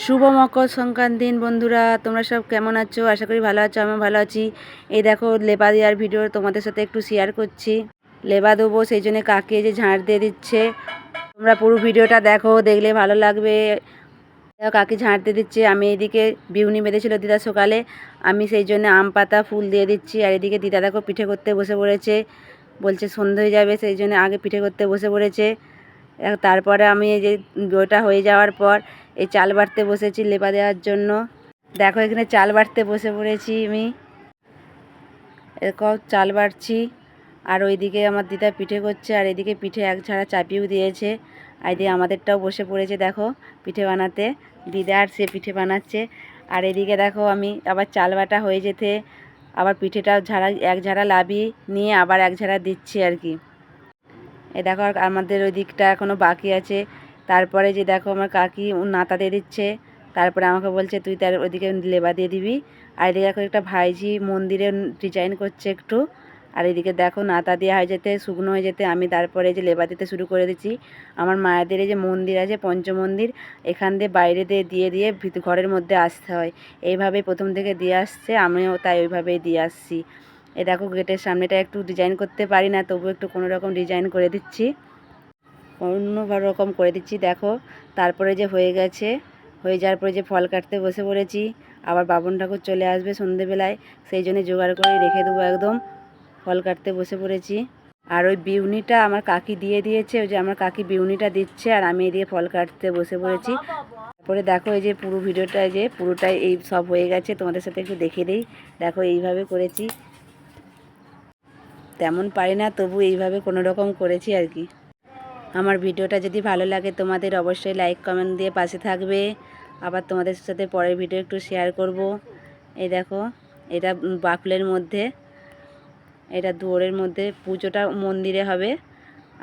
শুভ মকর সংক্রান্তির বন্ধুরা, তোমরা সব কেমন আছো? আশা করি ভালো আছো, আমি ভালো আছি। এই দেখো লেবা দেওয়ার ভিডিও তোমাদের সাথে একটু শেয়ার করছি। লেবা দেবো সেই জন্য কাকি যে ঝাঁট দিয়ে দিচ্ছে। তোমরা পুরো ভিডিওটা দেখো, দেখলে ভালো লাগবে। কাকি ঝাঁট দিয়ে দিচ্ছে, আমি এইদিকে বিউনি বেঁধেছিল দিদা সকালে, আমি সেই জন্য আম পাতা ফুল দিয়ে দিচ্ছি। আর এদিকে দিদা দেখো পিঠে করতে বসে পড়েছে, বলছে সন্ধে হয়ে যাবে সেই জন্য আগে পিঠে করতে বসে পড়েছে। তারপরে আমি এই যে ওটা হয়ে যাওয়ার পর এই চাল বাটতে বসেছি লেপা দেওয়ার জন্য। দেখো এখানে চাল বাটতে বসে পড়েছি আমি, এরকম চাল বাটছি। আর ওইদিকে আমার দিদা পিঠে করছে, আর এদিকে পিঠে এক ঝাড়া চাপিয়েও দিয়েছে। আর এদিকে আমাদেরটাও বসে পড়েছে দেখো পিঠে বানাতে, দিদা আর সে পিঠে বানাচ্ছে। আর এদিকে দেখো আমি আবার চাল বাটা হয়ে যেতে আবার পিঠেটাও এক ঝাড়া লাবি নিয়ে আবার এক ঝাড়া দিচ্ছি আর কি। এ দেখো আর আমাদের ওই দিকটা এখনও বাকি আছে। তারপরে যে দেখো আমার কাকি নাতা দিয়ে দিচ্ছে, তারপরে আমাকে বলছে তুই তার ওইদিকে লেবা দিয়ে দিবি। আর এদিকে দেখো একটা ভাইঝি মন্দিরে ডিজাইন করছে একটু। আর এদিকে দেখো নাতা দেওয়া হয়ে যেতে শুকনো হয়ে যেতে আমি তারপরে যে লেবা দিতে শুরু করে দিচ্ছি। আমার মায়েদের এই যে মন্দির আছে পঞ্চমন্দির, এখান দিয়ে বাইরে দিয়ে দিয়ে ঘরের মধ্যে আসতে হয়। এইভাবে প্রথম থেকে দিয়ে আসছে, আমিও তাই ওইভাবেই দিয়ে আসছি। এ দেখো গেটের সামনেটা একটু ডিজাইন করতে পারি না, তবু একটু কোনো রকম ডিজাইন করে দিচ্ছি, অন্য রকম করে দিচ্ছি দেখো। তারপরে যে হয়ে গেছে, হয়ে যাওয়ার পরে যে ফল কাটতে বসে পড়েছি। আবার বাবন ঠাকুর চলে আসবে সন্ধেবেলায়, সেই জন্য জোগাড় করে রেখে দেবো একদম। ফল কাটতে বসে পড়েছি। আর ওই বিউনিটা আমার কাকি দিয়ে দিয়েছে, ওই যে আমার কাকি বিউনিটা দিচ্ছে আর আমি এদিকে ফল কাটতে বসে পড়েছি। তারপরে দেখো এই যে পুরো ভিডিওটা যে পুরোটাই এই সব হয়ে গেছে, তোমাদের সাথে একটু দেখিয়ে দিই। দেখো এইভাবে করেছি, তেমন পারি না তবু এইভাবে কোনো রকম করেছি আর কি। আমার ভিডিওটা যদি ভালো লাগে তোমাদের অবশ্যই লাইক কমেন্ট দিয়ে পাশে থাকবে। আবার তোমাদের সাথে পরের ভিডিও একটু শেয়ার করব। এই দেখো এটা বাকুলের মধ্যে, এটা দুয়ারের মধ্যে পুজোটা মন্দিরে হবে।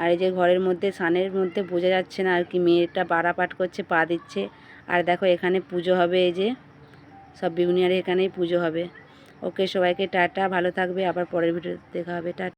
আর এই যে ঘরের মধ্যে সানের মধ্যে বোঝা যাচ্ছে না আর কি, মেয়েটা পাড়া পাট করছে, পা দিচ্ছে। আর দেখো এখানে পুজো হবে, এই যে সব বিউনিয়ারে এখানেই পুজো হবে। ওকে সবাইকে টাটা, ভালো থাকবে, আবার পরের ভিডিও দেখা হবে, টাটা।